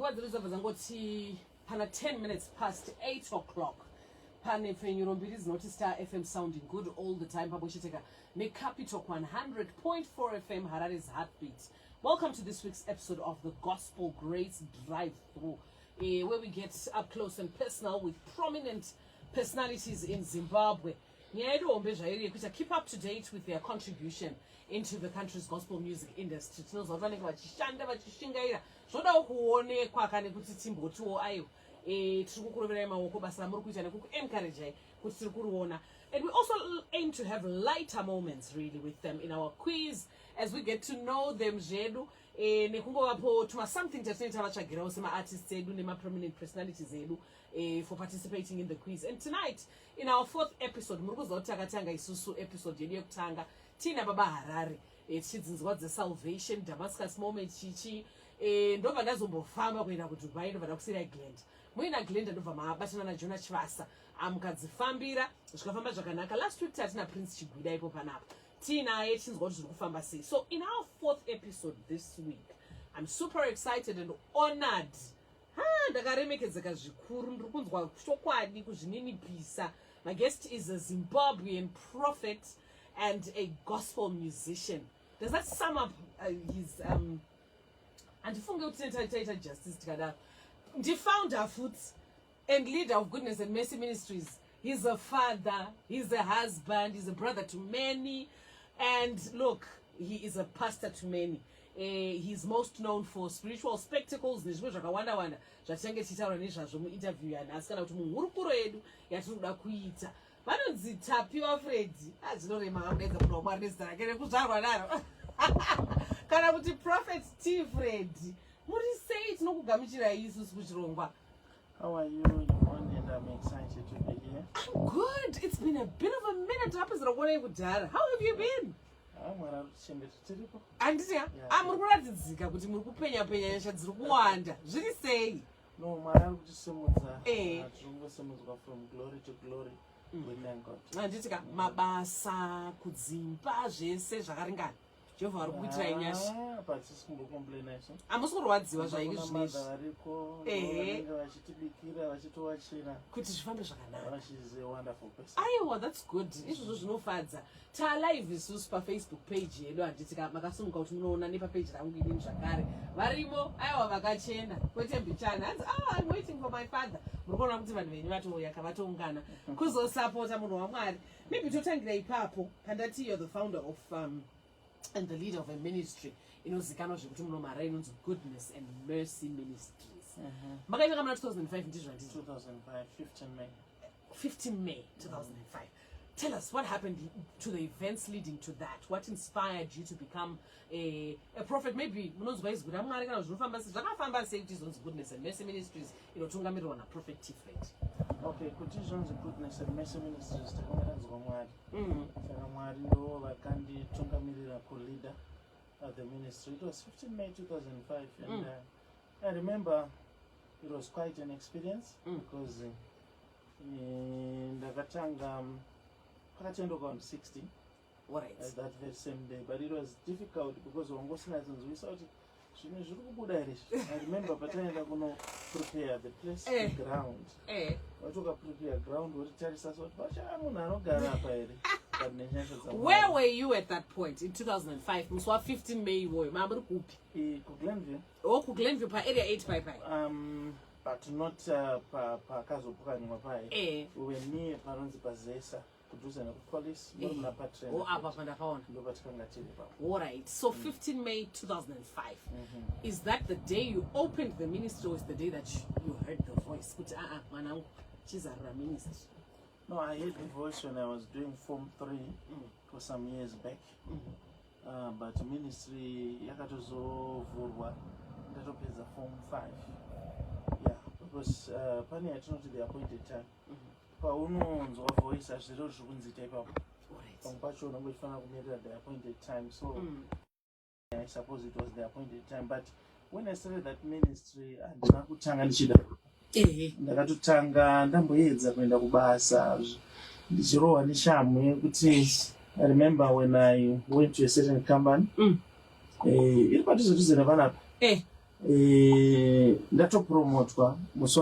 nguva dziri dzangoti pana 10 minutes past 8 o'clock. Pane fenyuro mbiri dzinoti Star FM sounding good all the time. Pabochiteka neCapital 100.4 FM Harare's heartbeat. Welcome to this week's episode of the Gospel Grace Drive Through, where we get up close and personal with prominent personalities in Zimbabwe. Keep up to date with their contribution into the country's gospel music industry. And we also aim to have lighter moments really with them in our quiz as we get to know them. Something artists prominent personalities for participating in the quiz. And tonight, in our fourth episode, episode Tina Baba Harare, it's the salvation, Damascus moment, Chichi, and over Nazumbo farmer when I would Dubai, over Oxida Glend. When I glended over my Batana Jonah Chivasa, Amkazi Fambira, Shkafamba Jakanaka, last week Tatina Prince Chibida Popanap, Tina Ations got to Fambasi. So, in our fourth episode this week, I'm super excited and honored. My guest is a Zimbabwean prophet and a gospel musician. Does that sum up his and justice together? The founder and leader of Goodness and Mercy Ministries. He's a father, he's a husband, he's a brother to many, and look, he is a pastor to many. He's most known for spiritual spectacles. Interview and ask about Freddy. As no Prophet Freddy. What do you say? It's no How are you, Yvonne? And I'm excited to be here. I'm good. It's been a bit of a minute. How have you been? I'm no, from glory to glory. We thank God. But it's she's a wonderful person. That's good. Live is super Facebook page. I'm waiting for my father. Maybe to thank the Papo, and that you're the founder of and the leader of a ministry, Goodness and Mercy Ministries. 2005, 15 May. 15 May 2005. Tell us what happened to the events leading to that. What inspired you to become a prophet? Maybe Goodness and Mercy Ministries. Prophet Tifred. Okay, Goodness and Mercy Ministries. Leader of the ministry. It was 15 May 2005, and I remember it was quite an experience because in the Gatanga, I on 16 that very same day, but it was difficult because on most nights we saw it. I remember, but I going to prepare the place, the ground. I took a prepare ground with the Where were you at that point in 2005? 15 May, remember? Glenview. Oh, Glenview, area 8 by but not we were near Paranzi Bazesa. Police, Alright, so 15 May 2005. Is that the day you opened the ministry, or is the day that you heard the voice? No, I heard the voice when I was doing Form 3 for some years back. But ministry, Yakatozo Vurwa, that opens a Form 5. Yeah, because Pani I turned to the appointed time. Voice as the road wins the tape up. From Pacho, we found out at the appointed time. So I suppose it was the appointed time. But when I started that ministry, and Nakutanga Nishida, Nakatanga, Namboyeds, and Nakubasa, Zero and Sham, I remember when I went to a certain company, it was a reason of an app. ndatopromotwa musi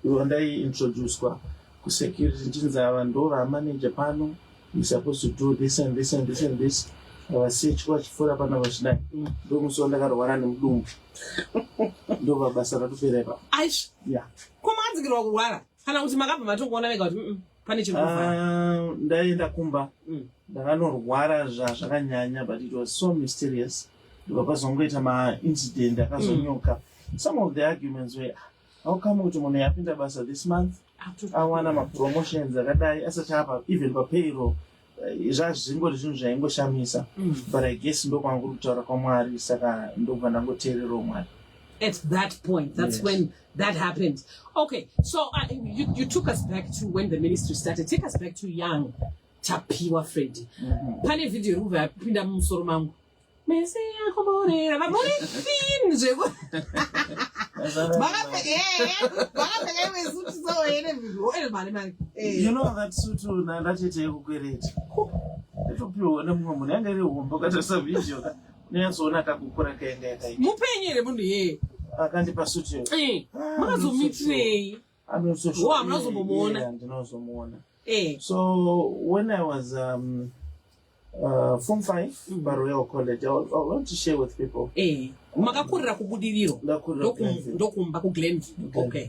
wandai-introducedwa kusecurity nchinzi ava ndo vamanager pano, you supposed to do this and this and this and this. Vasichwa chifura pana vachidai ndo musi wandakarwara nemudumbu ndo vabasa ratopera ipapo. Aish. Yeah. Kwamadzikirwa kurwara kana kuti makabva matongoona vega kuti pane chirikuvara? Ndaenda kumba ndakanorwara zvakanyanya, but it was so mysterious. Ndokapazongoita ma-incident akazonyoka. Some of the arguments were, how come kuti munhu yapinda basa this month awana ma-promotions akadai asati apa even papayroll, zvazvingori zvinhu zvaingoshamisa. But I guess ndo kwanguri kutaura kwaMwari, saka ndobva ndangoteererawo Mwari. At that point, that's when that happened. Okay, so you took us back to when the ministry started. Take us back to young Tapiwa Freddy. Pane video ruva yapinda mumusoro mangu. Mesi yakoborera vamuri fin zveko. Vakapfeka imwe suti soene video mari. You know that suit ndatete yekukwereta. Ndatopiwa nemumwe munhu yanga iri hombo katarisa video neyazoona kakukura kaenga yakaita. Mupenyere munhu yeye. Akandipa suti yo. Makazomitirei? Munozombomuona? Ndinozomuona. So when I was Form 5 Royal College, I want to share with people. Makakurira kubudiriro ndokumba kuGlenville. Okay.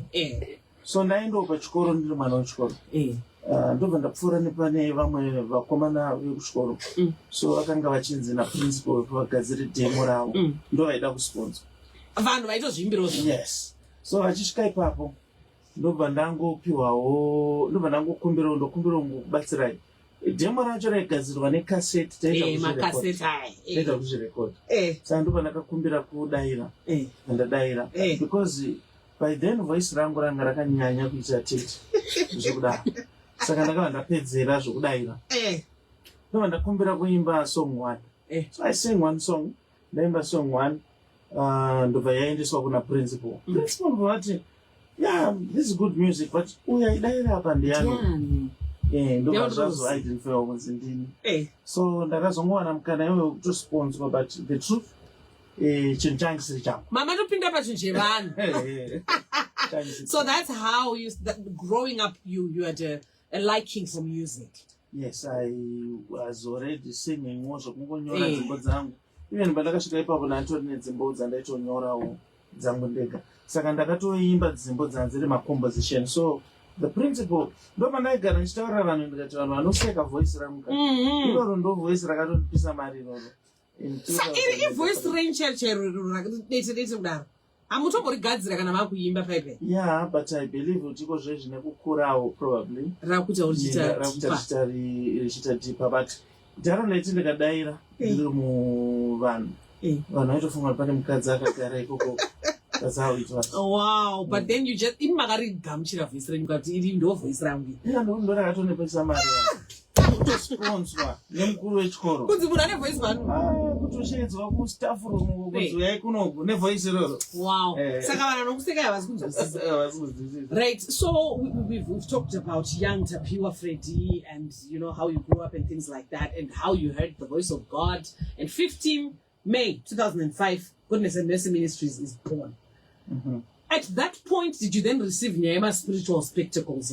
So ndaendawo pachikoro ndiri mwana wechikoro. Ndobva ndapfuura nepane vamwe vakomana vekuchikoro. So vakanga vachinzi naprincipal kuti vagadzire demo ravo. Ndo vaida kusponsor. Vanhu vaitozvimbirawo. Yes. So vachisvika ipapo ndobva ndangopiwawo, ndobva ndangokumbirawo kubatsirai. Demo racho raigadzirwa nekaseti taita kuzvirekodha. Saka ndobva ndakakumbira kudaira. Ndadaira. Because by then voice rangu ranga rakanyanya kuita tete zvekudaro. Saka ndakava ndapedzera zvekudaira. Ndobva ndakumbira kuimba song 1. So I sang one song. Ndaimba song 1. Ndobva yaendeswa kuna principal. Principal ndovati, yeah, this is good music, but uyayidaira apa ndiyano. Ndobva zvazo-identifya kunzi ndini. So ndakazongowana mukana iwe wekutosponswa, but the truth, chinhu changu chisiri changu. Mama topinda pachinhu chevanhu. So that's how growing up you had a liking for music. Yes, I was already singing zvokungonyora dzimbo dzangu. Even pandakasvika ipapo ndatori nedzimbo dzandaitonyorawo dzangu ndega. Saka ndakatoimba dzimbo dzanziri macomposition. So the principal, ndo pandaigara ndichitaurira vanhu ndikati vanhu vanoseka voice rangu ka. Iroro ndo voice rakatondipisa mari iroro. Iri voice range chairo rakadete kudaro. Hamutomborigadzira kana makuimba paipai? Yeah, but I believe kuti iko zvine kukurawo probably. Rakuta richita deeper, but ndaraunda iti ndikadaira ndiri muvanhu. Vanhu vaitofunga pane mukadzi akagara ikoko. That's how it was. Wow, but then you just in makarigamuchira voice rangu kuti iri ndo voice rangu. Ndo rakatonepesa mari. Kutosponswa nemukuru wechikoro. Kunzi munhu ane voice vanhu? Kutoshedzwa kustaff room kunzi uyai kunoku nevoice iroro. Wow. Saka vanhu vanokuseka havasi kunzwisisa. Right. So we've talked about young Tapiwa Freddy and you know how you grew up and things like that and how you heard the voice of God. And 15 May 2005, Goodness and Mercy Ministries is born. At that point, did you then receive nyaya spiritual spectacles?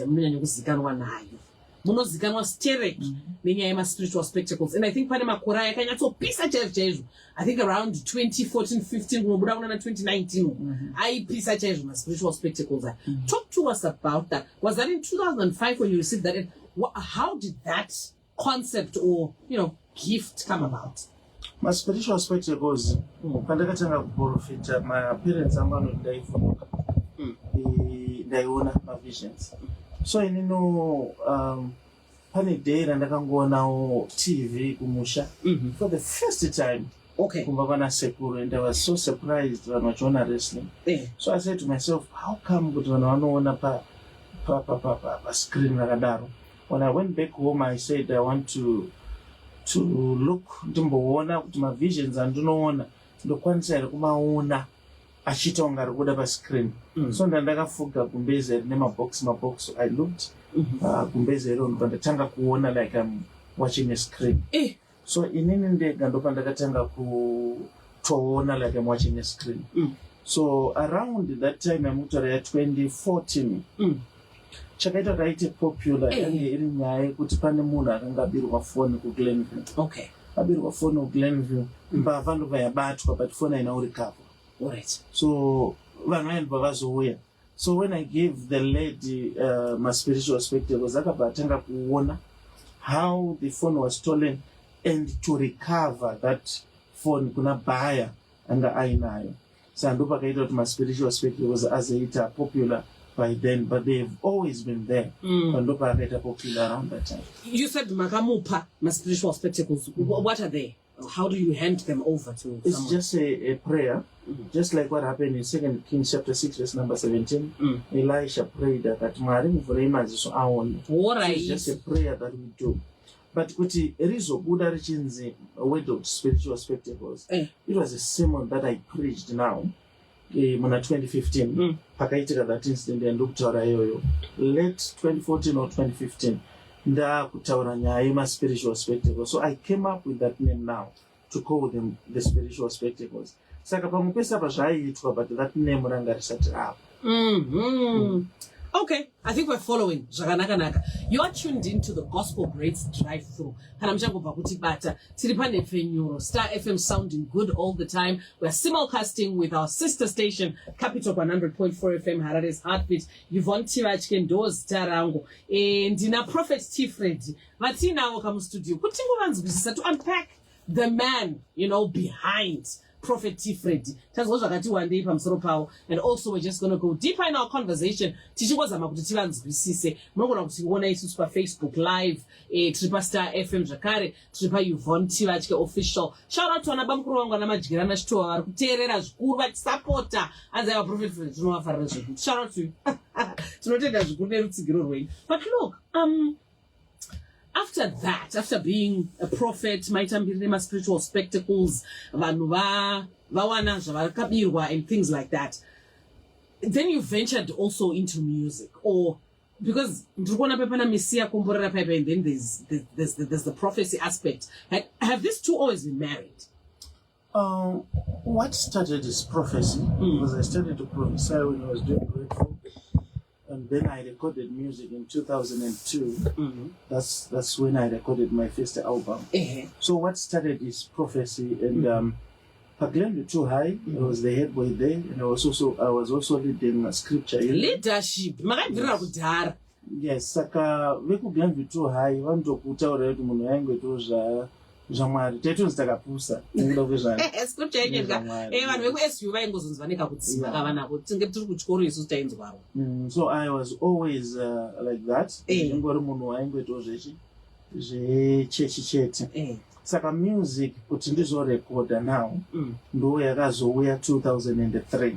Munozikanwa sterek nenyaya spiritual spectacles. And I think pane makore yakanyatsopisa chaizvo. I think around 2014-15 kunobuda kuna 2019 aipisa chaizvo spiritual spectacles. Talk to us about that. Was that in 2005 when you received that? And how did that concept or gift come about? My spiritual spectacles, pandakatanga kuprofita, my parents angu vanoti ndaifunuka. Ndaiona visions. So pane day randakangoonawo TV kumusha for the first time. Okay. Kumba pana sekuru, and I was so surprised vanhu vachiona wrestling. So I said to myself, how come kuti vanhu vanoona pa screen rakadaro? When I went back home, I said I want to look ndimboona kuti ma visions andinoona ndokwanisa ere kumaona achiita kunge ari kuda pascreen. So ndakafuga gumbeze rine mabox. I looked gumbeze iro ndobva ndatanga kuona like I'm watching a screen. So inini ndega ndobva ndakatanga kutoona like I'm watching a screen. So around that time yamutaura 2014 chakaita kaite popular yange iri nyaya yekuti pane munhu akanga abirwa foni kuGlenville. Okay. Abirwa foni kuGlenville mbavha ndobva yabatwa but foni haina urikava. Alright. So vanhu vaendwa vazouya. So when I gave the lady my spiritual spectacles, akabva atanga kuona how the phone was stolen and to recover that phone kuna buyer anga ainayo. So ndo pakaita kuti my spiritual spectacles azoita popular by then, but they've always been there. Ndo pakaita popular around that time. You said makamupa my spiritual spectacles. What are they? How do you hand them over to It's someone? just a prayer, just like what happened in 2 Kings chapter 6 verse number 17. Elisha prayed that Mari muvurei maziso aone. So it's just a prayer that we do. But kuti rizobuda richinzi a word of spiritual spectacles. It was a sermon that I preached now muna 2015. Pakaitika that incident and ndokutaura iyoyo. Late 2014 or 2015. Ndakutaura nyaya yema spiritual spectacles. So I came up with that name now to call them the spiritual spectacles. Saka pamupesa pazvaiitwa, but that name ranga risati up. Okay, I think we're following. You are tuned into the Gospel Greats Drive-Thru. Kana mchangobva kuti bata tiri pane Fenyuro Star FM, sounding good all the time. We're simulcasting with our sister station Capital 100.4 FM Harare's Heartbeat. Yvonne Tivatye ndozi tarango ndina Prophet Freddy vatinawo kamustudio kuti ngovanzwisisa to unpack the man, you know, behind Prophet Freddy. And also we're just going to go deeper in our conversation. Tichingozama kuti tivanzwisise. Munogona kuti muona isusu pa Facebook live, tiri Star FM zvakare, tiri Yvonne Tivatye official. Shout out to ana bamukuru vangu ana majigera na chitowa vari kuteerera zvikuru vatisapota. Anza ya Prophet Freddy tinovafarira zvikuru. Shout out to you. Tinotenda zvikuru nerutsigiro rwenyu. But look, after that, after being a prophet, my spiritual spectacles, and things like that, then you ventured also into music, or because and then there's the prophecy aspect. Have these two always been married? What started is prophecy, because I started to prophesy when I was doing Grateful. And then I recorded music in 2002. That's when I recorded my first album. So what started is prophecy, and Paglendu Too High, I was the head boy there, and I was also leading scripture. Leadership. Yes, saka veku Glendu Too High vanotokutaura kuti munhu yaingoitwa zvamwari taitoti takapusa nekuda scripture yenyenga vanhu veku-SU vaingozonzwa nekakutsiva kavanako tinge tiri kuchikoro isusu tainzwaro. So I was always like that. Ingori munhu waingoitwa zvechechi chete. Saka music kuti ndizorekoda now ndo yakazouya 2003.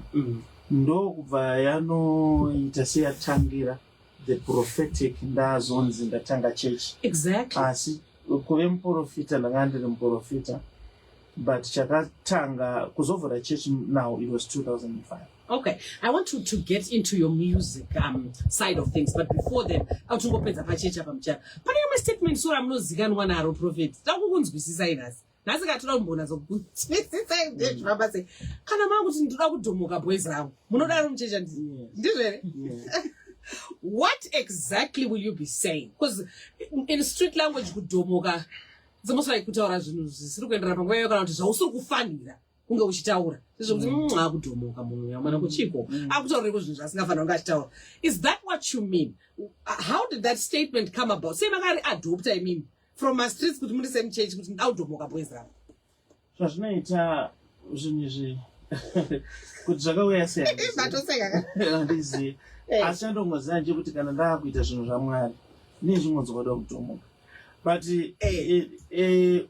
Ndo kubva yanoita seyatangira the prophetic ndazonzi ndatanga chechi. Exactly. Asi kuve muprofita ndanga ndiri muprofita, but chakatanga kuzovhura church now it was 2005. Okay, I want to get into your music side of things, but before then autungopedza pachechi apa muchana pane imwe statement sura munozikanwa naro prophet takukunzwisisa inasi nhasi katoda kumbona zokuzwisisa zvabase kana makuti ndoda kudhomoka boys rangu munodaro muchecha ndizvere? What exactly will you be saying? Because in street language kudhomoka it's almost like kutaura zvinhu zvisiri kuendera panguva iyo kana kuti zvausiri kufanira kunge uchitaura zvezvokuti akudhomoka munhu yamana kuchiko akutaureko zvinhu zvasingafanira kunge achitaura. Is that what you mean? How did that statement come about? Sei makari adopt, I mean, from my streets kuti muri same church kuti ndaudhomoka boys rangu? Zvazvinoita zvinhu izvi kuti zvakauya sei asi andongoziva nje kuti kana ndaakuita zvinhu zvamwari nezvingonzoda kudhomoka. But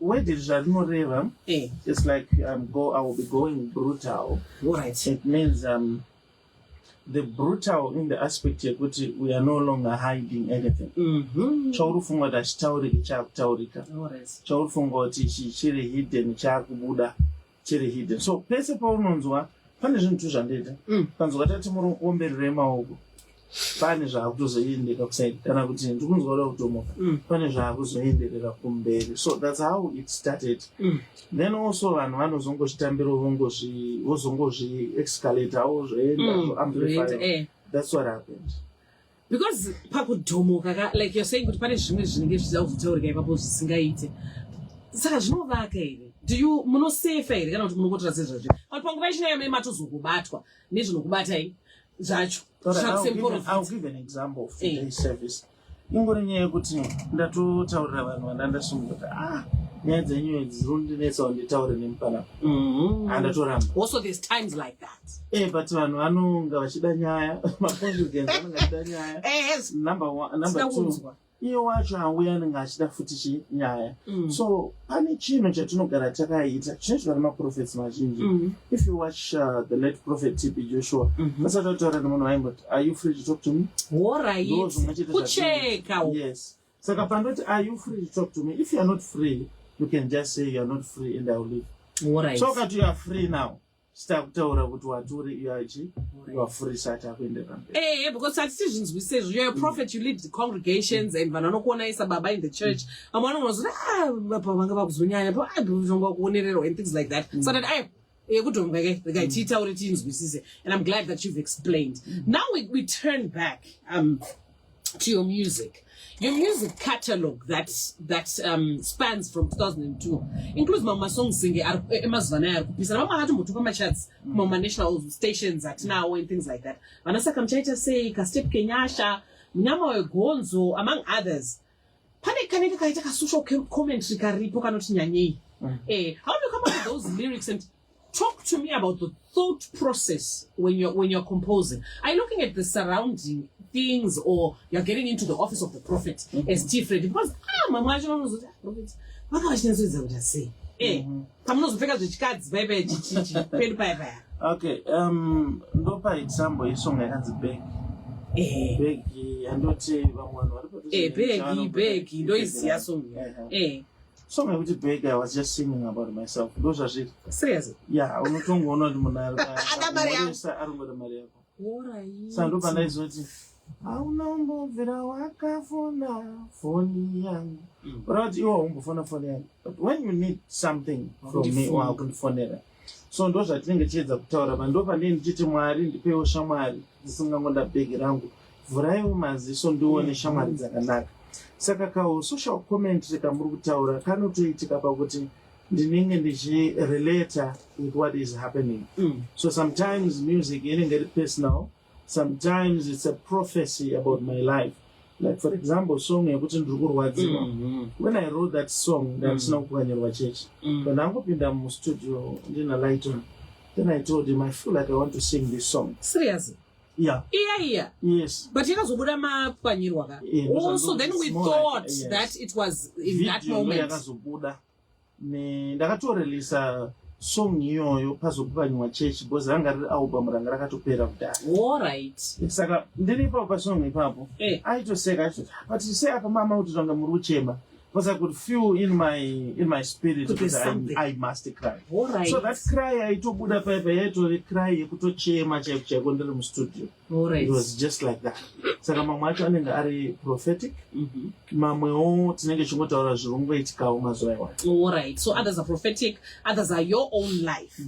where zvarinoreva, it's like I will be going brutal. Right. It means the brutal in the aspect yekuti we are no longer hiding anything. Chaurifunga kuti hachitauriki chaakutaurika. Chaurifunga kuti chiri hidden chaakubuda chiri hidden. So pese paunonzwa pane zvinhu zvandaita panzwa tati muri kuomberera maoko pane zvaakutozoendeka kusaidi kana kuti ndikunzwa kutomoka pane zvaakuzoenderera kumberi. So that's how it started. Then also vanhu vanozongochitambira vozongozvi escalate zvoenda amplify. That's what happened. Because pakudhomoka like you're saying kuti pane zvimwe zvinenge zvichakutaurika ipapo zvisingaite. Saka zvinovaka here. Do you munosefa here kana kuti munokotora sezvazvo? Kuti panguva ichinayo matozokubatwa nezvinokubatai zvacho. I'll give an example of today's service. Ingori nyaya yekuti ndatotaurira vanhu vandandasungura nyaya dzenyu idzi dzinondinetsa nditaure nemupana. Andatoramba. Also there's times like that. But vanhu vanonga vachida nyaya, ma-congregants vanonga vachida nyaya. Number 2. Iye wacho auya anenge achida futi nyaya. So pane chinhu chatinogara takaita chinoitwa nemaprofets mazhinji. If you watch the late prophet TB Joshua, vasatautaura nemunhu vaimboti, are you free to talk to me? Alright. Kucheka. Yes. Saka pandoti, are you free to talk to me? If you are not free, you can just say you are not free and I will leave. Alright. So that you are free now. Kutaura kuti waturi you are free sata kuenderera. Because decisions we say you're a prophet, you lead the congregations and vanhu vanokuona isa baba in the church. Amwana unozoti baba vanga vakuzonyanya kuonererwa and things like that. So that and I'm glad that you've explained. Now we turn back to your music. Your music catalog that spans from 2002 includes mama songs singing emazvana kupisa mama akatombotupa machats mama national stations at now and things like that. Vanasaka mchaita say Kastep Kenyasha, Mnyama wegonzo, among others. Pane kaneka kaita ka social commentary karipo kanoti nyanyei. How do you come up with those lyrics, and talk to me about the thought process when you're composing? Are you looking at the surrounding things, or you're getting into the office of the prophet as T. Freddy? Because mama prophet vakavachinatsoedza kuti sei pamunozopfeka zvechikadzi baibai chichichi pedu paya. Okay, ndopa example yesong yakanzi beg. Beg andoti vamwe vanhu beg ndoiziya song. Song yekuti beg, I was just singing about myself. Those are it. Seriously? Yeah, unotongoona kuti munhu aringoda mari yako. Sandopa ndaizoti aunombobvira wakafona foni yangu. But iwo umbofona foni yangu. But when you need something from me, wakundifonera. So ndo zvatinenge tiedza kutaura pandopa ndini ndichiti Mwari ndipewo shamwari dzisingangonda bhegi rangu, vhuraiwo maziso ndione shamwari dzakanaka. Saka kawo social commentary kamuri kutaura kanotoitika pakuti ndinenge ndichirelata with what is happening. So sometimes music inenge iri personal, sometimes it's a prophecy about my life. Like for example, song yekuti ndiri kurwadziwa. When I wrote that song, ndandisina kupwanyirwa chechi. When ndangopinda mustudio ndina Lighton, then I told him I feel like I want to sing this song. Seriously? Yeah. Yes. But yakazobuda mapwanyirwa ka. Also then we thought that it was in video that moment. Yakazobuda. Ndakatorelisa song iyoyo pazopwanyirwa chechi because ranga riri album ranga rakatopera kudhara. Alright. Saka ndiripo pasong ipapo. Aitoseka achiti but say apa mama kuti zvanga muri kuchema. Because I could feel in my spirit that I must cry. Alright. So that cry I took Buddha Pepe to cry kutochema cheko ndiri mu studio. Alright. It was just like that. Saka mamwe acho anenge ari prophetic. Mamwewo tinenge chingotaura zvirongoitikawo mazuva iwacho. Alright. So others are prophetic, others are your own life.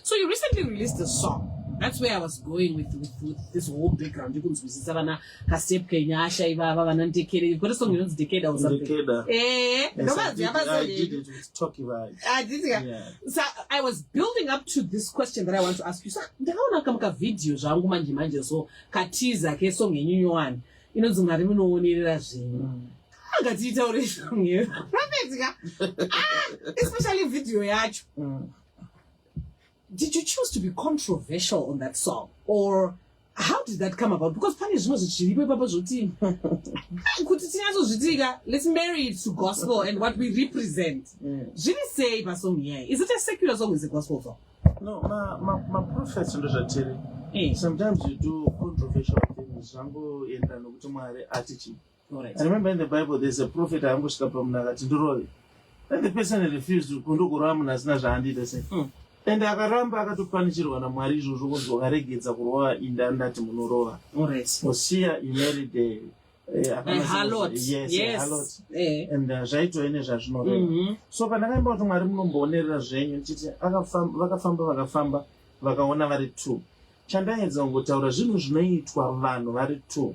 So you recently released a song. That's where I was going with this whole background. You couldn't see Savannah, Kastep Kenyasha, Ivava, and Decade. You've got a song, you know, Decade or something. I did it with Talkie Vibe. I did it. Yeah. So I was building up to this question that I want to ask you. So, ndakaona kama ka video zvangu manje so katiza ke song yenyu one. Inozunga rimi noonerera zvinhu. Ngatiita uri song yeyo. Prophet especially video yacho. Did you choose to be controversial on that song? Or how did that come about? Because pani zvino zvichiripo ipapo zvoti kuti tinyatozvitika, let's marry it to gospel and what we represent. Zviri sei pasong iyayi? Is it a secular song or is it a gospel song? No, my prophets ndozvatiri. Sometimes you do controversial things. Zvangu enda nokuti Mwari atichi. I remember in the Bible there's a prophet angosvika pamunhu akati ndirove. And the person refused to kundogorova munhu asina zvaandida sei. And akaramba akatopanisirwa naMwari izvozvo kunzi wakaregedza kurova inda ndati munorova. Osiya he married a harlot. Yes. A harlot. And zvaitova nezvazvinoreva. So pandakaimba kuti Mwari munomboonerera zvenyu ndichiti vakafamba vakaona vari 2. Chandaedza kungotaura zvinhu zvinoitwa vanhu vari 2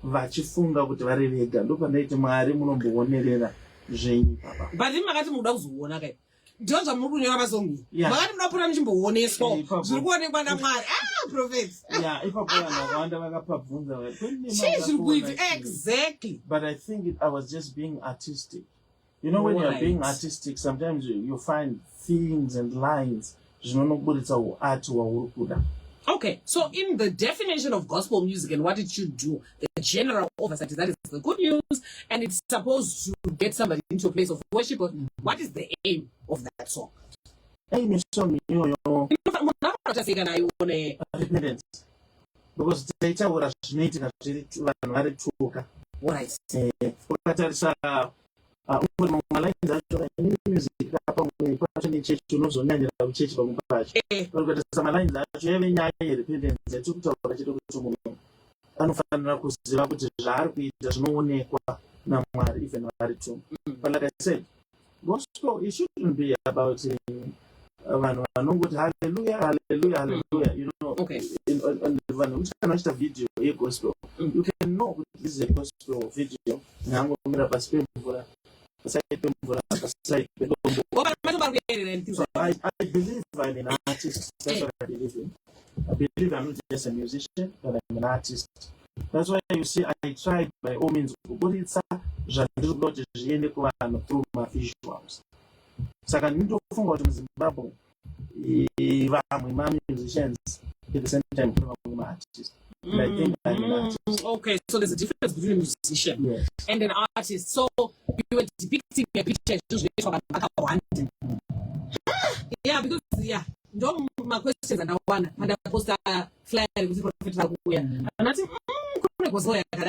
vachifunga kuti vari vega. Ndopandaiti Mwari munomboonerera zvenyu papa. But makati muda kuzoona kai. Ndonza muri kunyora mazongi. Makati muda kupona muchimbooneswa. Zviri kuonekwa naMwari. Prophet. Yeah, ipapo vanhu vanda vakapabvunza exactly. But I think I was just being artistic. You know, when you're being artistic, sometimes you find themes and lines. Art. Okay, so in the definition of gospel music and what it should do, the general oversight is that it's the good news and it's supposed to get somebody into a place of worship. But what is the aim of that song? Aim is song, repentance. Because the data was native what I say. Music church unozonyanyira uchechi pamupachi ukatisa malines acho yave nyaya yerepentance yatokutaura chete kuti munhu anofanira kuziva kuti zvaari kuita zvinoonekwa naMwari even vari 2. But like I said, gospel, it shouldn't be about vanhu vanongoti hallelujah hallelujah hallelujah, you know. Okay. Vanhu kuti kana uchita video yegospel you can know kuti this is a gospel video nangomira pasi pemvura. So I believe I'm an artist. That's what I believe in. I believe I'm not just a musician, but I'm an artist. That's why you see I tried by all means to put it through my visuals. So I can do from Zimbabwe. I'm musicians at the same time I'm an artist. And I think I'm an artist. Okay, so there's a difference between a musician and an artist. So you were depicting a picture yeah, because don't my questions and one and I post a flyer with Prophet and I think was like so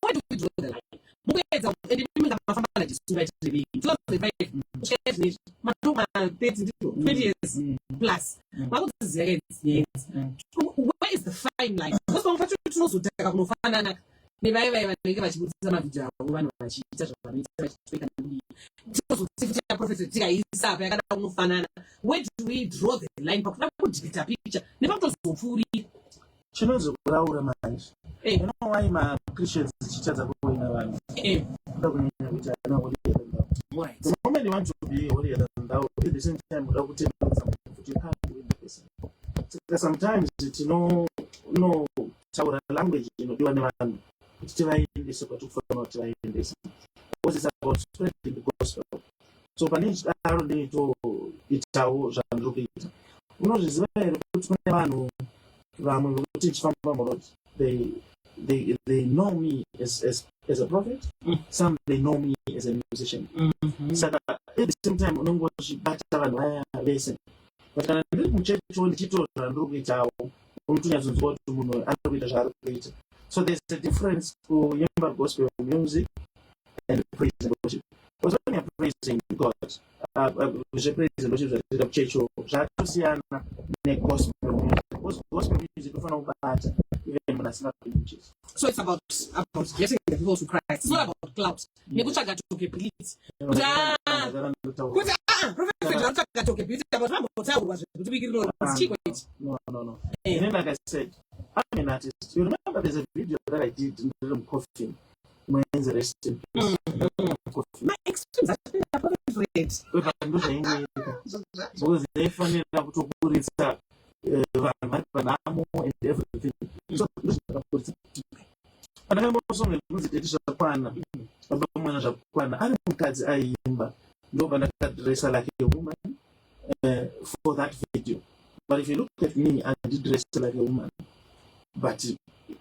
why do we draw the line? Plus, where is the fine line? Because one factor to know so where do we draw the line? You know why my Christians the moment you want to be holier than thou, at the same time, you can't do it. Sometimes it's no language, you know, it's trying this, but not trying this. What is about spreading the gospel? So, Panish, I already told it. You know, this is very they know me as a prophet. Some they know me as a musician. So at the same time, I don't go to better listen. But I didn't check on Tito and look it out. So there's a difference for younger gospel music and praise and worship. Because when you're praising God, praise and worship is a church or gospel music. Gospel music, even when that's not churches. So it's about getting the people to Christ. It's not about clouds. No. And then, like I said, I'm an artist. You remember there's a video that I did in the room coughing. My hands are resting. My experience is because they find it enough to put it up and everything. So, and I'm also a music Japan. I'm dress like a woman for that video. But if you look at me, I did dress like a woman. But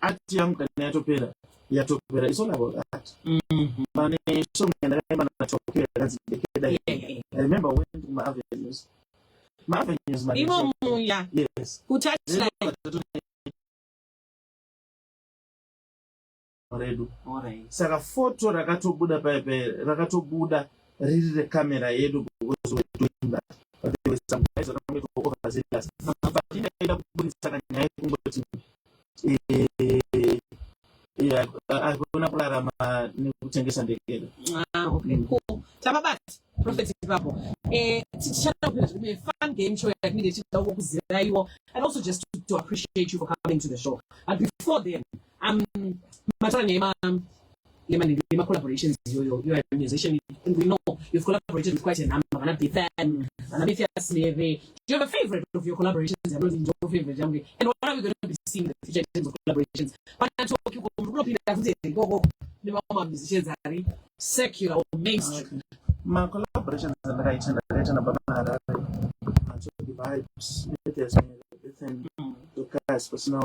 at young Canatopera, it's all about that. I remember when my avenues. My avenues, yes. Who touched like saka photo rakatobuda riri rekamera yedu because we're doing that. but there were some guys that were over as but in the yeah, I gonna play nikutengesha ndege. Okay, cool. Tababat, Prophet Papo. Shut up, a fun game show I needed to and also just to appreciate you for coming to the show. And before then, my collaborations, you're a musician, and we know you've collaborated with quite a number. And do you have a favorite of your collaborations? I'm not in your favorite, and what are we going to be seeing in the future in terms of collaborations? But I'm talking about musicians are secular or mainstream. My collaborations and writing about the vibes, everything to cast personal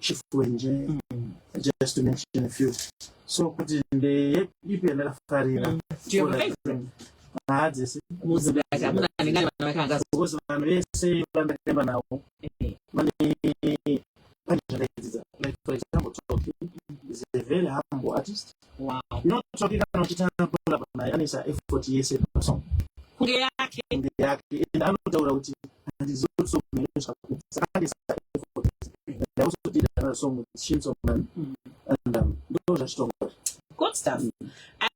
chief wenje, just to mention a few. So put in the EPN Farina. Do you have a favorite? This was because when say now, like for example, Toki is a very humble artist. Wow. Not talking about it, and it's a effort, yes, song. And I'm not and it's also they also did another song with Shinzo Man, and those are stronger. Good stuff.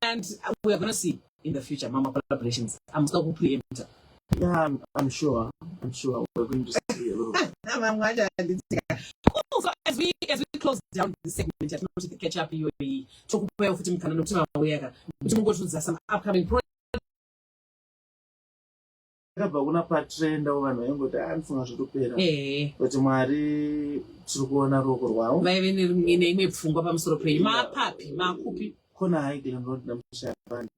And we're going to see in the future Mama collaborations. I'm still hopefully enter. Yeah, I'm sure we're going to see a little bit. So as we close down the segment, I want to catch up you talk about some upcoming projects. Kuna patrenda vanhu vaingoti anofunga zvotopera kuti Mwari tiri kuona ruoko rwawo vaive neimwe pfungwa pamusoro penyu mapapi makupi kona haidi ndinoti ndamushaya kona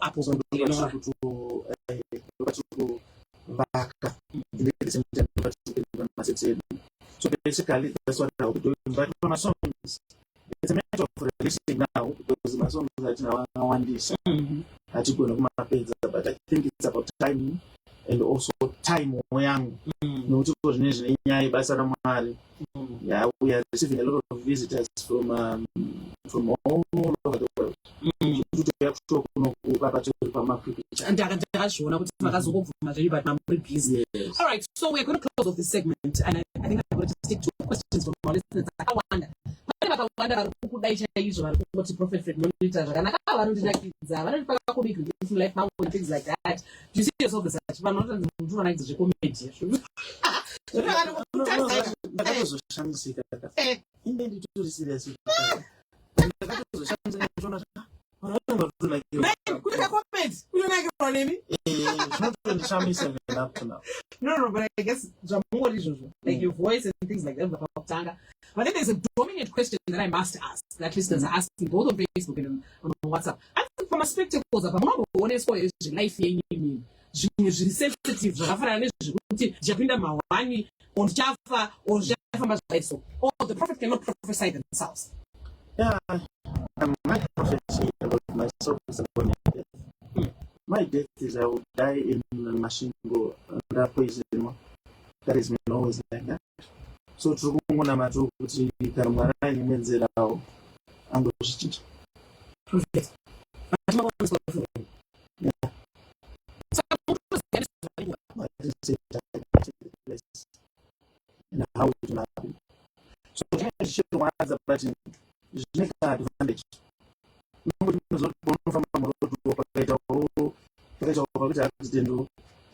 apo vaka so basically that's what I'll be doing, but for my songs it's a matter of releasing now because my songs are one this but I think it's about timing and also time young. Yeah, we are receiving a lot of visitors from all over the world. And I'm pretty busy. All right, so we're going to close off this segment, and I think I'm going to stick to questions from our listeners. I wonder. Prophet Freddy, life now and things like that. Do you see yourself as such? But not as a comedy. No, but I guess like your voice and things like that. But then there's a dominant question that I must ask that listeners are asking both on Facebook and on WhatsApp. I think from a spectacles of a model, one is for life sensitive, or Jaffa or Jaffa, or the prophet cannot prophesy themselves. Yeah, my prophecy about myself is upon death. My death is I will die in a machine go under poison. That is me always like that. So to go on a matter of Karamara in Menzerao and those prophet. Yeah. And how it will happen. So show one as a person is make an advantage. Nobody knows what from a road to operate or accident.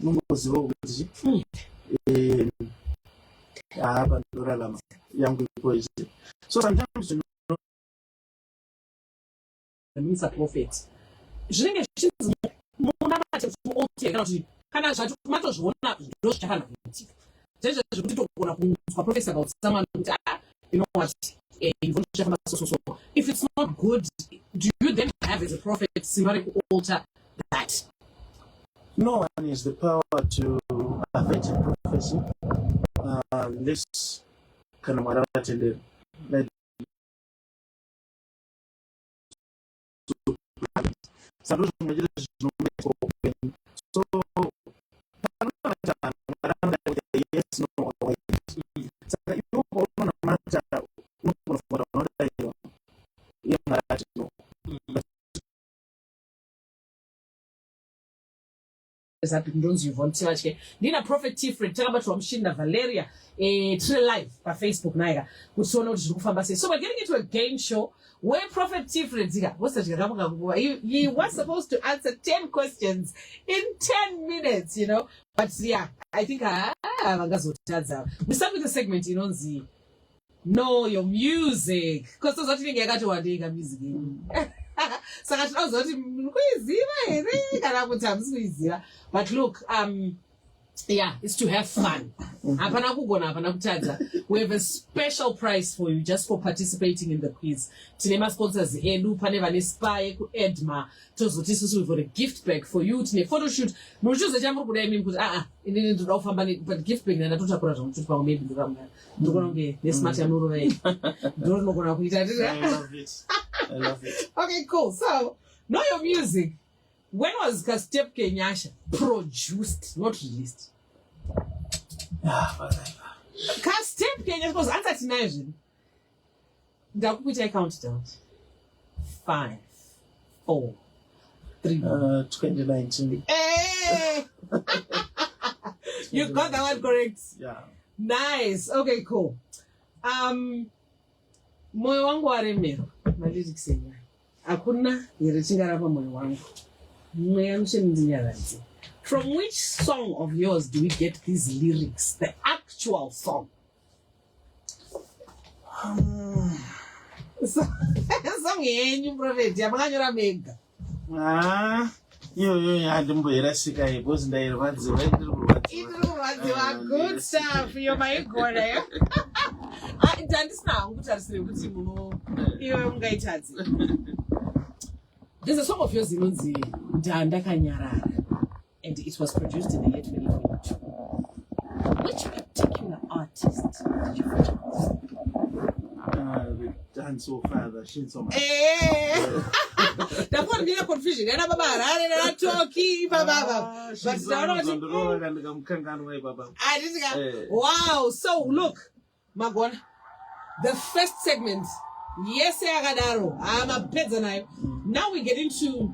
No young people. So sometimes you know the means a prophet. Je n'ai prophet about someone you know what if it's not good, do you then have as a prophet symbolic altar that? No one is the power to affect a prophecy. This kind of attended like so yes, no, up ndonzi Yvonne Tivatye ndina Prophet Freddy takabatwa mshini na Valeria True Live pa Facebook naika kusiona kuti zviri kufamba sei. So we're getting into a game show where Prophet Freddy he was supposed to answer 10 questions in 10 minutes, you know. But yeah, I think we start with the segment inonzi Know Your Music, because those are things I got to do music. So I was but look, yeah, it's to have fun. We have a special prize for you just for participating in the quiz. Tinema sponsors Edu Paneva Spy Edma Tozo for a gift bag for you. Tine photo shoot. Mujuza jambo kuda imi mkuta in the offer money but gift bag na tuta kura tupa maybe the ram. Ndokononge nesmart ya nuru rai. Don't look on kuita. I love it. I love it. Okay, cool. So, Know Your Music. When was Step Kenyasha produced, not released? Step Kenya was answered tonight. Which I counted out? 5, 4, 3. 2019. Hey! You got that one correct. Yeah. Nice. Okay, cool. Moyo wangu waremero. Maliri kusenya. Hakuna yerichingara pa moyo wangu. From which song of yours do we get these lyrics? The actual song. Song yenyu Prophet yamanganyora mega. You hadimboera sika because ndairwadziwa ndirikurwadziwa good stuff you're my god ndandisina kutarisire kuti muno iwe ungaitadzi. There's a song of yours inonzi Ndanda Kanyarara, and it was produced in the year 2022. Which particular artist did you feature? The dance so father, she's so much. That's what made a confusion. I never talking, Baba. She's on the road and I'm can't way, Baba. I didn't. Wow. So look, Magwan, the first segment. Yes, Agadaro. I'm a peasant. Now we get into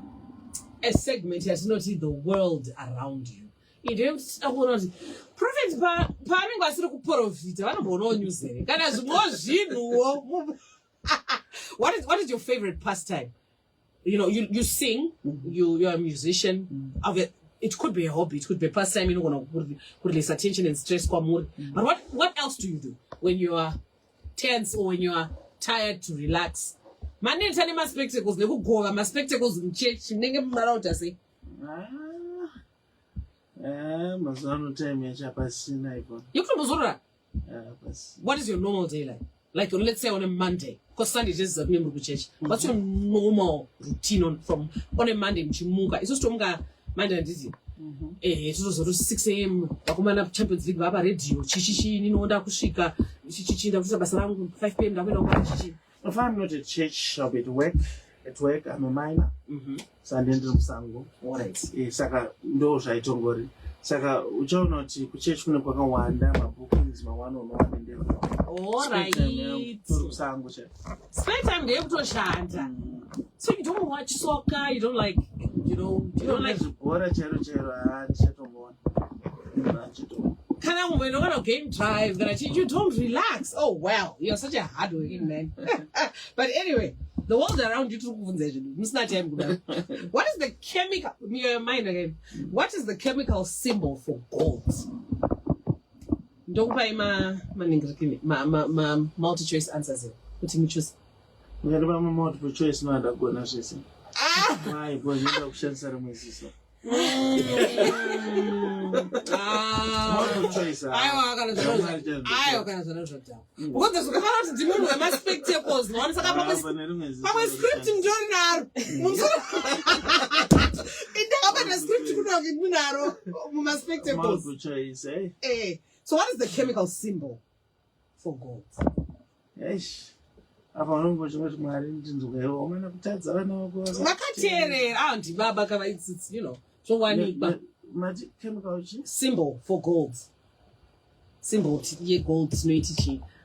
a segment that's not in the world around you. It is a one of Prophet Paring was a profit. I don't know news. What is your favorite pastime? You know, you sing, you're a musician. It could be a hobby, it could be a pastime, you know, put less attention and stress. But what else do you do when you are tense or when you are tired to relax? Mani tani ma spectacles ne kugoga ma spectacles in church ninge mmarauta say mazano time ya chapasina ipo. You can muzura. Pas. What is your normal day like? Like let's say on a Monday, because Sunday just a member of church. What's your normal routine on a Monday mchimuka? It's just Monday and Tuesday. So 6 a.m. wakumana Champions League baba radio chichichi ninoda kushika chichichi ndakusa basa langu 5 p.m. ndakwenda kwa chichichi. If I'm not at church, I'll be at work. At work, I'm a minor. Sunday and Sango. Alright. Saka ndo shaitongori. Saka uchaona kuti kuchurch kuna kwakawanda mabookings ma1-on-1 and everything. Alright. Sango che. Spend time there kutoshanda. So you don't watch soccer, you don't like, you don't like bora chero chatongona. We're not gonna game drive. You don't relax. Oh well, you're such a hardworking man. But anyway, the world around you. What is the chemical? Your mind again. What is the chemical symbol for gold? Don't buy my multi-choice answers here. What do you choose? We have multiple choice now. That go now. My boy, you don't chance to my sister. Choice. I what does my spectacles? No, script So what is the chemical symbol for gold? Yes. You know. So one chemical symbol for gold. Symbol gold.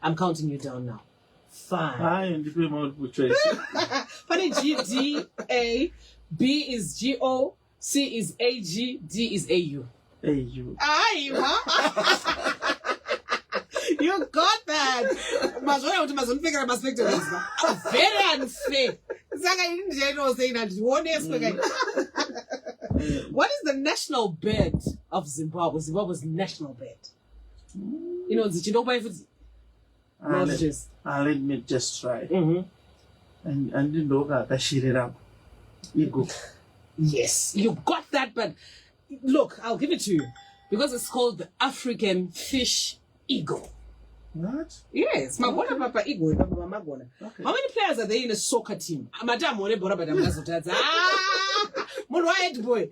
I'm counting you down now. 5. Funny G D A, B is G O, C is AG, D is AU. AU. You got that. Very unfair. What is the national bird of Zimbabwe? Zimbabwe's national bird. You know, did you know by let me just try. And you know, Eagle. Yes, you got that, but look, I'll give it to you. Because it's called the African fish eagle. What? Yes, Magona Papa Eagle. Okay. How many players are there in a soccer team? Madam Mone Bora, but I'm going to white boy.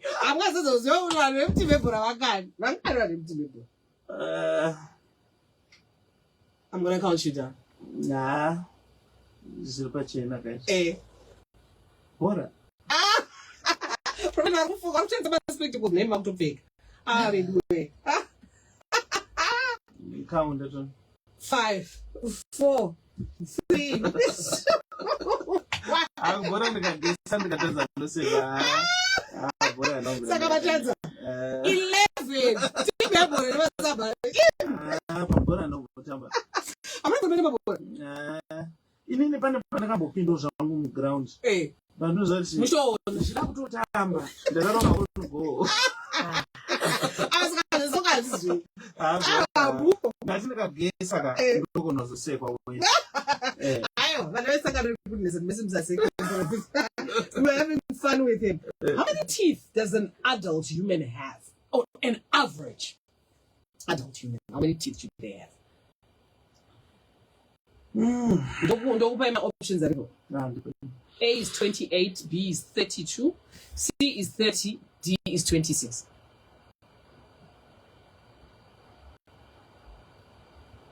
I'm going to count you down. Nah. Zilpachena, guys. Bora. I'm trying to speak to name out to pick. Count it. 5, 4, 3. I'm going to get this. I'm going to get 11. ground. We're having fun with him. How many teeth does an adult human have? Oh, an average adult human. How many teeth should they have? Don't open my options at all. A is 28, B is 32, C is 30, D is 26.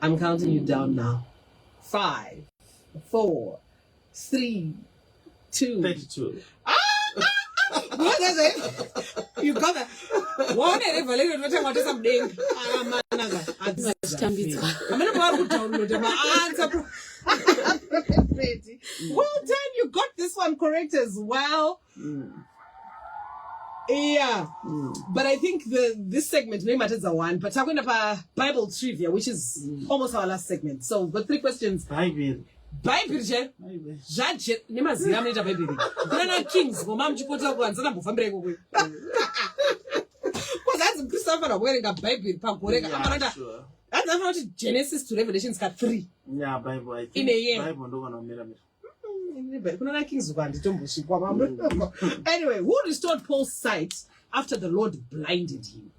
I'm counting you down now. 5, 4, 3, 2. 32. What is it? You got that. One evaluated what is something. I'm going to download my answer. Well done, you got this one correct as well. Yeah, but I think this segment may matter the one. But talking about Bible trivia, which is almost our last segment. So, but 3 questions. Bible, Judge, Nemazi, I'm not Bible. Nana Kings, Mom Chipota, and Sana Bufambre. Because that's Christopher wearing a Bible, Pamporega. sure. That's not Genesis to Revelations got 3. Yeah, Bible. I think In a year. Bible don't want to mirror. Anyway, who restored Paul's sight after the Lord blinded him?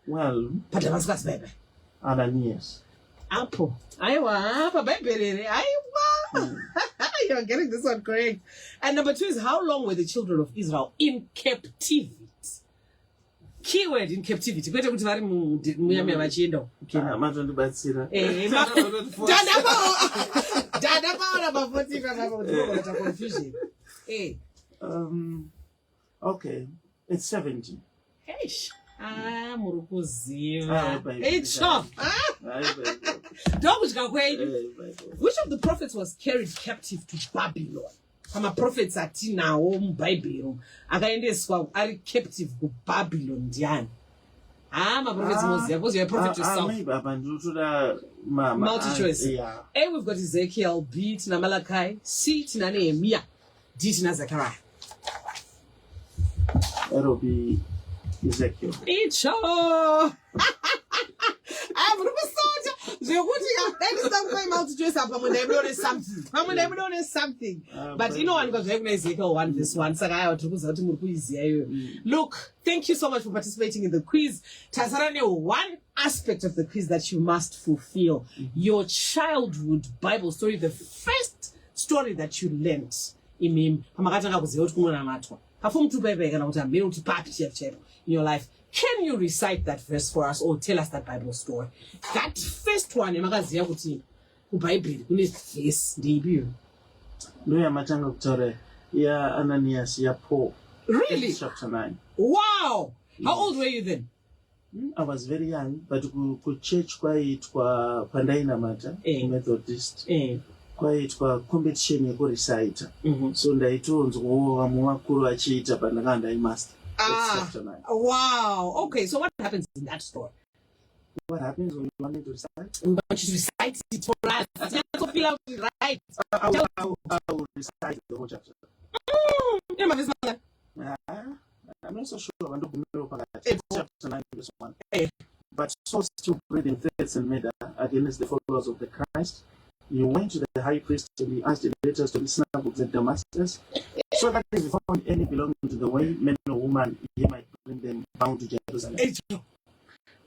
Well, Ananias. Apple. You're getting this one correct. And number 2 is, how long were the children of Israel in captivity? Keyword in captivity. Okay. Okay, it's 70. Eish. It's off. Which of the prophets was carried captive to Babylon? Some prophets are now Bible. Are captive to Babylon. Diane. My prophets was there. Was your prophet yourself? Multi-choice. Yeah. A, we've got Ezekiel. B, Tina Malachi. C, Tina Nehemiah. D, Tina Zechariah. That'll be Ezekiel. It's I'm something. But you know, I'm going to recognize Ezekiel 1 this one. Look, thank you so much for participating in the quiz. Tazarane, one aspect of the quiz that you must fulfill. Your childhood Bible story, the first story that you learnt in him. In your life. Can you recite that verse for us or tell us that Bible story? That first one, Ananias, Paul. Really? Chapter 9. Wow! Yes. How old were you then? I was very young, but ku church kwa Pandaina Mata, Methodist. kwaitwa competition yekurecita. So ndaitonzwawo vamwe vakuru vachiita pandakanga ndaimaster. Wow. Okay, so what happens in that story? What happens when you want me to recite? But you recite it for us. I don't feel like to write. I will recite the whole chapter. I'm not so sure. I'm not going to chapter 9, verse 1. But Saul, still breathing threats and murder against the followers of the Christ, he went to the high priest and he asked the letters to the synagogues at Damascus, so that if he found any belonging to the way, men or woman, he might bring them bound to Jerusalem.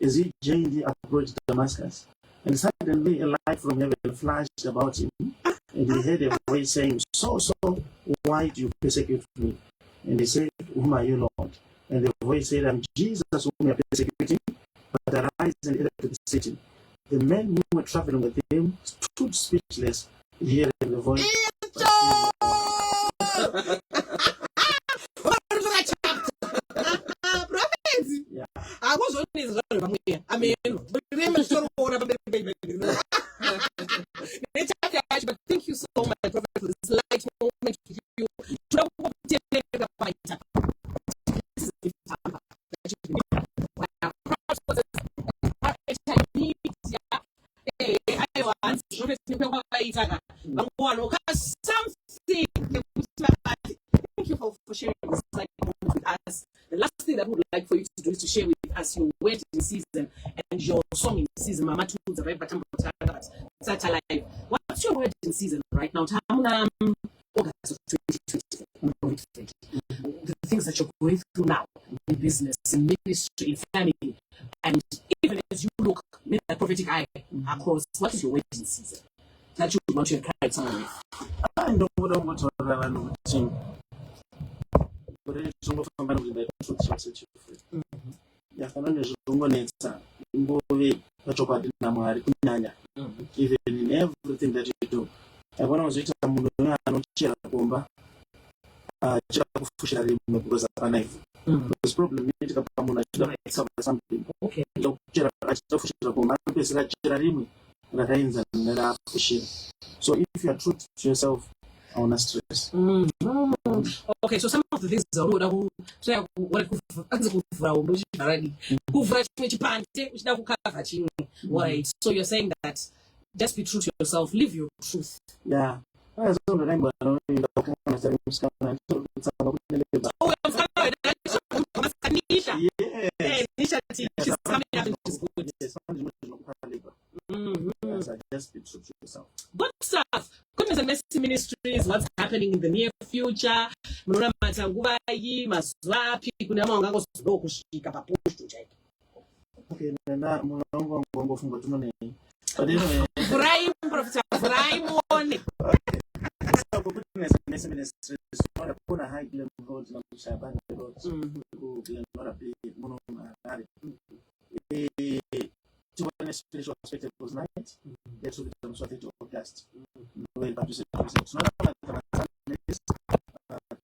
As he journeyed, he approached Damascus, and suddenly a light from heaven flashed about him, and he heard a voice saying, Saul, Saul, why do you persecute me? And he said, whom are you, Lord? And the voice said, I'm Jesus whom you are persecuting, but arise and enter to the city. The men who were traveling with him stood speechless, hearing the voice. Yeah. I was on his I mean, but thank you so much, Prophet, for this light moment with you. Thank you for sharing this light moment with us. The last thing that we would like for you to do is to share with us your wedding season and your song in season. Mama Tuza, right? But such a life. What's your wedding season right now? August of 2020. The things that you're going through now in business, in ministry, in family, and even as you look with that prophetic eye across, what is your wedding season that you want to encourage someone with? I know what I want to run with him. But it's all from the truth shall set you free. Even in everything that you do. And when I was with a woman, I don't cheer a bomba. Because of a knife. This problem is something. Okay. So if you are true to yourself, I want to stress. Okay, so some of the things are right. So you're saying that just be true to yourself, live your truth. Yeah. Yes. She's coming up and she's good. Just be true to yourself. Good stuff. Goodness and Mercy Ministries, what's happening in the near future? Okay, spiritual aspect was night. Get to become something to August. Way back to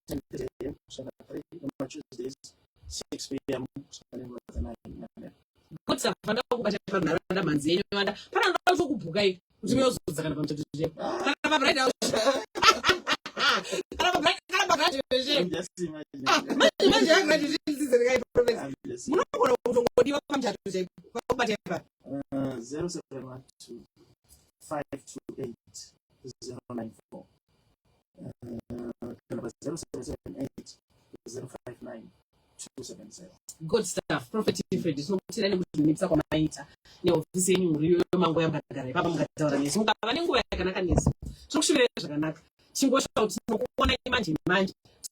10 a.m. Tuesdays, 6 p.m. Good stuff. Imagine 0712 528 094 0778 059 270. Good stuff. Prophet Freddy. So tell nimisa kwa maita. Ni ofisi yenu muriyo mango ya mkagare. Papa mkataura nesi. Mukaba ninguwa yakanaka nesi. So kushibire yakanaka. Chingo shout kuona imanje.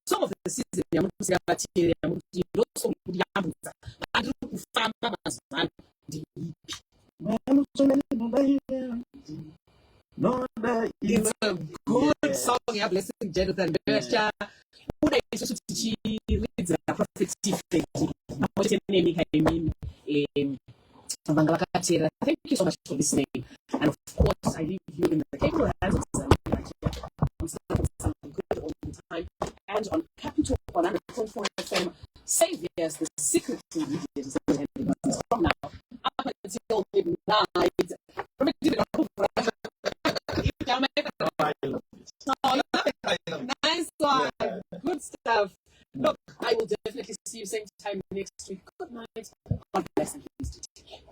Some of the season ya mtu ya batiri ya mtu loso kudiyambuza. Adu kufamba mazana. It's a good song. Yeah, blessing Jonathan. Uda Yesu tichi reads a prophecy. What your name I thank you so much for listening. And of course, I leave you in the capable hands of something good all the time. And on Capital 100.4 FM, Saviors, the secret ingredients from now up until midnight. Look, I will definitely see you same time next week. Good night. God bless and peace to you.